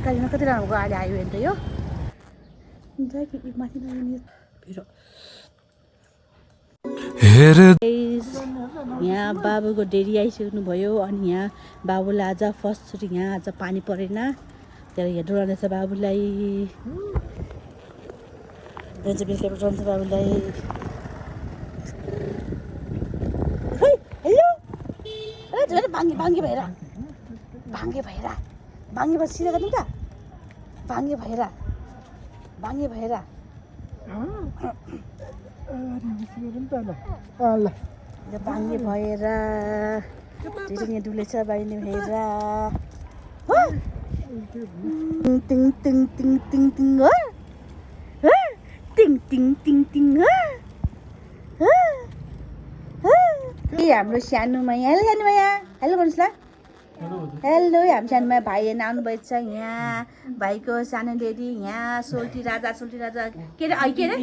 कालीमा कति राम्रो अहिले आयो भने त यो माथि यहाँ बाबुको डेरी आइसक्नु भयो अनि यहाँ बाबुलाई आज फर्स्टचोटि यहाँ आज पानी परेन त्यहाँ हेर्नु रहेछ बाबुलाई बाबुलाई भाङ्गे भएर सिधा गर्नु त भाङ्गे भएर भाङ्गे भएर यहाँ डुलेछ बाहिर भएर टिङ टिङ टिङ टिङ टिङ हो टिङ टिङ टिङ टिङ हो ए हाम्रो सानोमाया हेलो सानोमाया हेलो भन्नुहोस् ल हेलो हाम्रो सानोमाया भाइ हेर्न आउनुभएको छ यहाँ भाइको सानो डेडी यहाँ सोल्टी राजा के अरे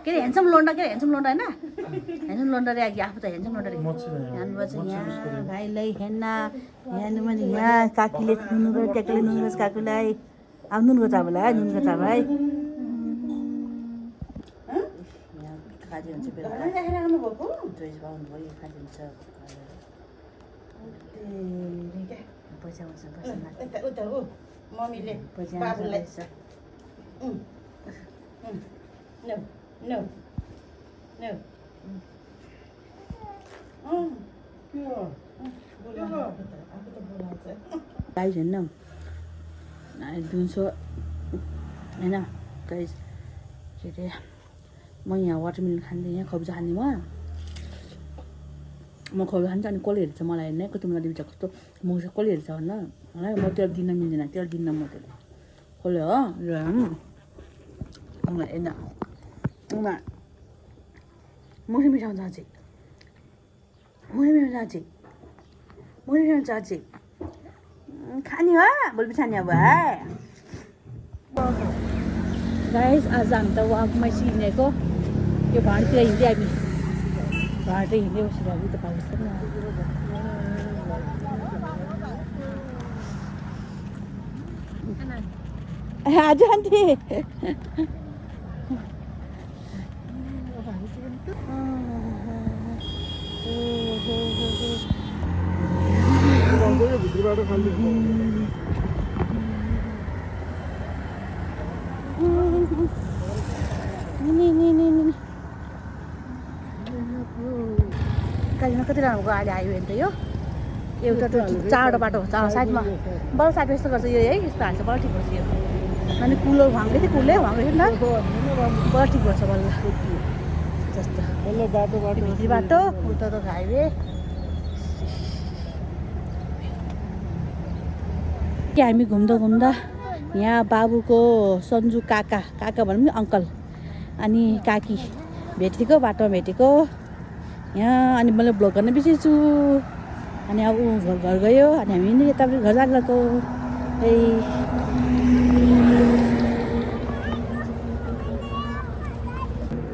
ह्यान्डसम लोन्डा होइन ह्यान्डसम लोन्डा रे आफू त ह्यान्डसम लोन्डा रे हान्नुभएको छ यहाँ भाइलाई हेर्न यहाँ काकीले ट्याक्कले नुनको काकुलाई अब नुनको चामल है खाँदै हुन्छ बेलुका खाँदै हुन्छ मम्मीले बाबुलाई गाइस हेर्न दिउँसो होइन गाइस के अरे म यहाँ वाटरमेलन खाँदै यहाँ खब्जा खाने म खब्जा खान्छ अनि कसले हेर्छ मलाई हेर्ने कति मलाई बिच कस्तो म कसले हेर्छ भन्न है म तेल दिन मिल्दैन तेल दिन म तेल कसले हो हेर्न मुरी मिठाउँछ अझै अझै खाने हो भोलि खाने अब है गाइस आज हामी त वाकमा हिँडेको यो भाँडतिर हिँड्दै हामी भाँडै हिँड्दै बसेर हामी त भाग्छ आज आन्टी कालीमा कति राम्रो गाडी आयो भने त यो एउटा त चारवटा बाटो साइडमा बल्ल साइडमा यस्तो गर्छ यो है यस्तो हाल्छ बल्ल ठिक गर्छ यो अनि कुलो भाङ्दै थियो कुलै भाङ्दै थियो नि त बल्ल ठिक गर्छ बल्ल जस्तो भित्री बाटो उता त हाइवे के हामी घुम्दा यहाँ बाबुको सन्जु काका भनौँ नि अङ्कल अनि काकी भेटेको बाटोमा भेटेको यहाँ अनि मैले भ्लग गर्न बिर्सेछु अनि अब ऊ घर गयो अनि हामी नि यता घर जाएको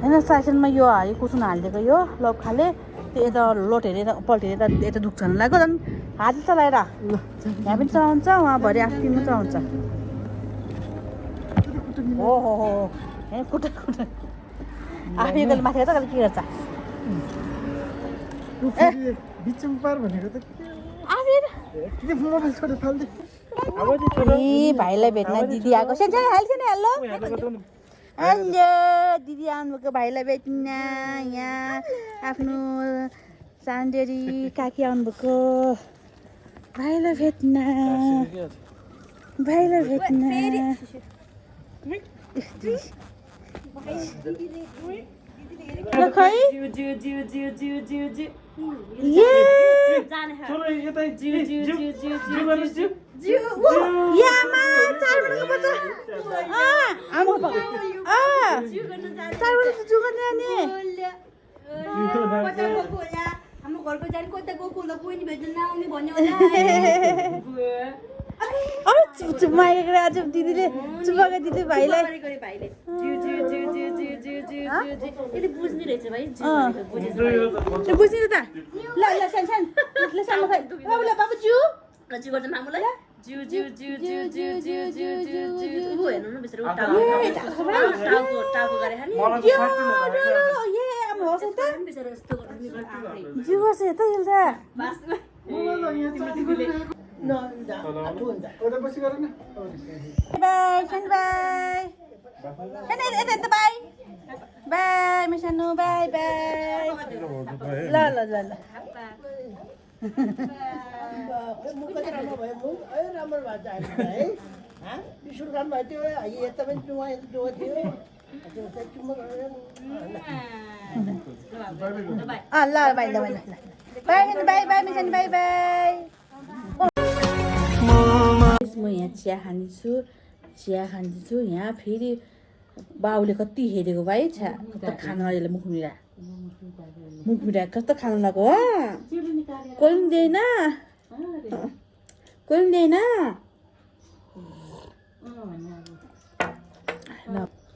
होइन स्टेसनमा यो कुसुन हालिदिएको यो लप खाले त्यो यता लोट हेरेर पल्ट हेरेर यता दुख्छ लाग्यो झन् हात चलाएर यहाँ पनि चलाउँछ उहाँ भरे आफ्नो पनि चलाउँछ हो कुटे आफै कहिले माथि त कहिले के गर्छ भाइलाई भेट्न दिदी आएको सानो हाल्छ नि हेलो हेलो दिदी आउनुभएको भाइलाई भेट्न यहाँ आफ्नो सान्डेरी काकी आउनुभएको भाइलाई भेट्न खै हाम्रो घरको जाने कता गएको होला कोही नि भेट्न नआउने भन्यो होला आज दिदीले चुपाएको दिदी भाइलाई बुझ्ने रहेछ भाइ बुझ्ने त ल सानो बाबु जू गर्छ मामुलाई जिउ जिउ जिउ जिउ जिउ जिउ जिउ जिउ जिउ ऊ हेर्नु न बिस्तारै टाउको गरे खाली हाम्रो होस् त बिस्तारै यस्तो गर्नु जिउ होस् त हिल्दा बासमा बाई सानो बाई यता बाई बाई मेरो सानो बाई बाई ल ल ल ल ल बाई ल बाई ल बाई बाई बाई मेरो सानो बाई बाई म यहाँ चिया खाँदैछु यहाँ फेरि बाउले कति हेरेको भाइ छ्या कस्तो खानु अहिले मुख मिरा कस्तो खानु लगाएको हो कोही पनि दिएन कोही पनि दिएन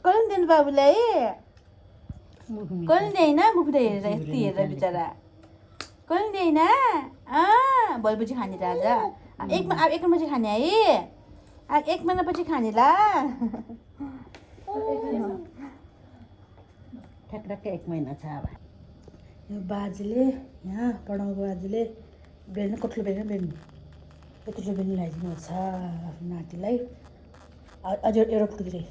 कोही पनि दिनु बाबुलाई कोही पनि दिएन मुखुरा हेरेर यति हेरेर बिचरा कोही पनि दिएन भोलिपछि खाने त आज अब एक महिनापछि खाने है एक महिनापछि खाने ला ठ्याक्क 1 महिना छ अब यो बाजेले यहाँ पढाउको बाजेले बेल्नु कत्लो बेल्नु यत्रो बेल्नु लगाइदिनु छ आफ्नो नातिलाई अझ एउटा फुट्दै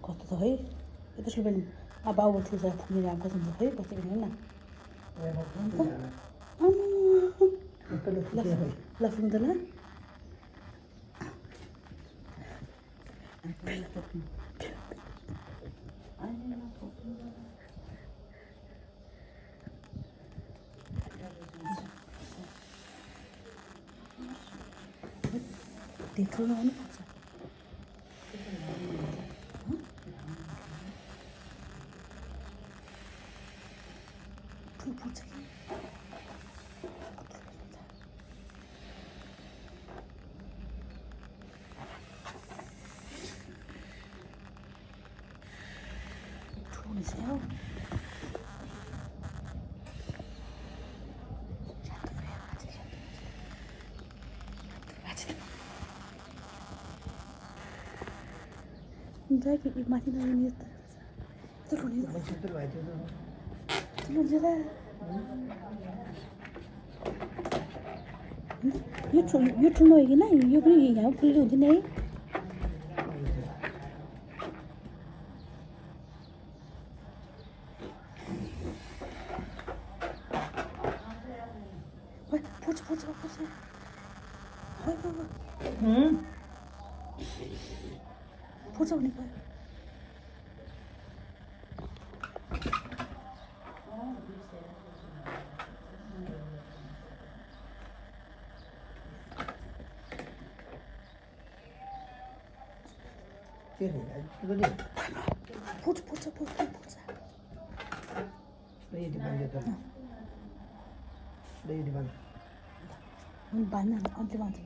कस्तो छ है यत्रो बेल्नु अब बाउ ठुलो छ फुट्ने राम्रो छ है कस्तो बेल्नु न ल फुट्नु त ल ठुलो हुनुपर्छ ठुलो पुग्छ कि ठुलो हुन्छ हौ हुन्छ कि माथि नगर्ने यस्तो यो ठुलो हो कि न यो पनि यहाँ ठुलो हुँदैन है पुर्छ भने भयो पुर्छ बाँध्न अन्त बाँध्छ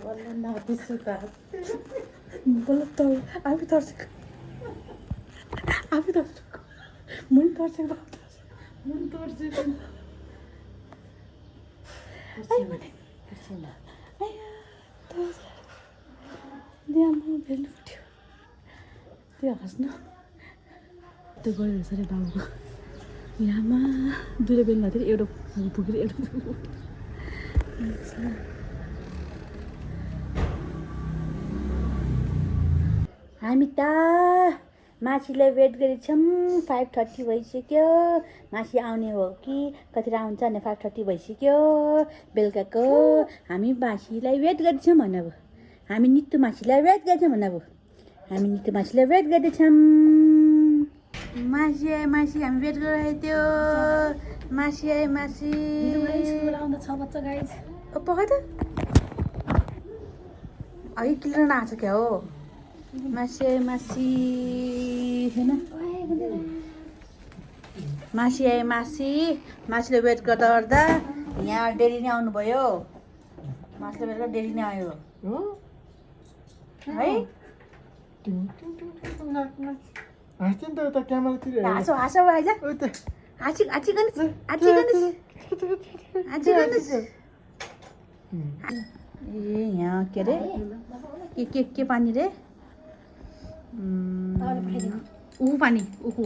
बल्ल नातिछु त बल्ल त आफै तर्सेको मुनि तर्सेको भेल्नु फुट्यो त्यो हाँस्नु त्यो गयो रहेछ अरे बाबुको यहाँमा दुईवटा बेल्नु थियो एउटा पुगेर एउटा हामी त मासीलाई वेट गरेछौँ 5:30 भइसक्यो मासी आउने हो कि कतिर आउँछ भने 5:30 भइसक्यो बेलुकाको हामी मासीलाई वेट गर्छौँ भन अब हामी नित्य मासीलाई वेट गर्छौँ भन अब हामी नित्य मासीलाई वेट गर्दैछौँ मासी आए मासी हामी वेट गरिरहेको थियो मासी आए मासी पकाइ त अघि किलेर नआएको क्या हो मासी आए मासी होइन मासी आए मासी मासीले वेट गर्दा गर्दा यहाँ डेली नै आउनुभयो मासीले वेट गर्दा डेली नै आयो है हाँसो हाँसो आइज हाँसी हाँसी गर्नुहोस् हाँसी गर्नुहोस् हाँसी गर्नुहोस् ए यहाँ के अरे के पानी रे उखु पानी उखु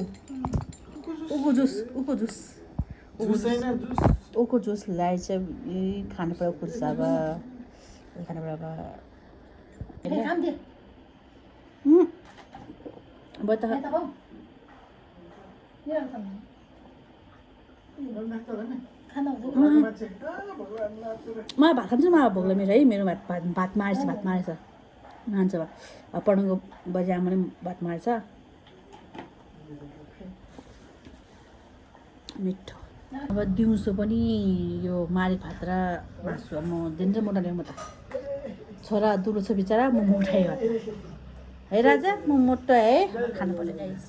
जुस उखु जुसलाई चाहिँ खानु पर्यो उखु जुस अब खानु पर्यो अब त म भात खान्छु म भोक लाग्यो मेरो है मेरो भात मारेछ खान्छ अब पढ्नुको बजी आमाले भात मार्छ मिठो अब दिउँसो पनि यो मारे भात र मासु म दिनदिन मोटाउने म त छोरा दुलो छ बिचरा म मोटाएँ है राजा म मोटो है खानु पर्यो गाइस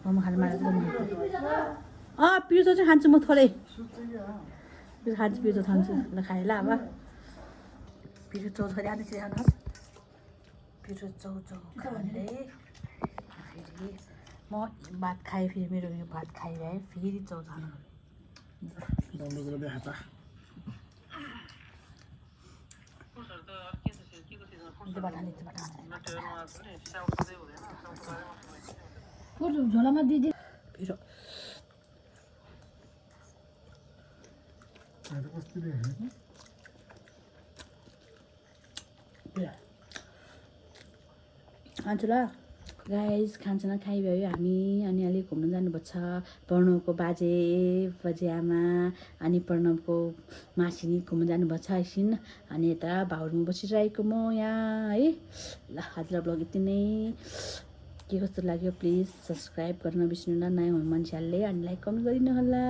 मोमो खानु मारेर पिर्चो चाहिँ खान्छु म थोरै पिर्चो खान्छु ल खाएँ ल अब पिर्चो छोरी आधी खानुहोस् पिरो चौचौ खाने फेरि म भात खाएँ फेरि मेरो यो भात खाइरहे फेरि चौचौ खानु झोलामा दिदी पिरो खान्छु ल गाइस खानसाना खाइभयो हामी अनि अलिक घुम्नु जानुपर्छ प्रणवको बाजे आमा अनि प्रणवको मासिनी घुम्नु जानुपर्छ एकछिन अनि यता भाउरमा बसिरहेको म यहाँ है ल आजलाई ब्लग यति नै के कस्तो लाग्यो प्लिज सब्सक्राइब गर्न नबिर्सिनु होला नयाँ हुनु मान्छेहरूले अनि लाइक कमेन्ट गरिदिनु होला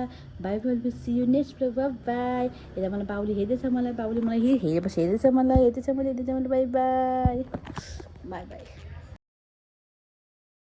bye bye see you next blog bye यता मलाई बाउले हेर्दैछ मलाई बाउले मलाई हेर्दैछ मलाई बाई बाई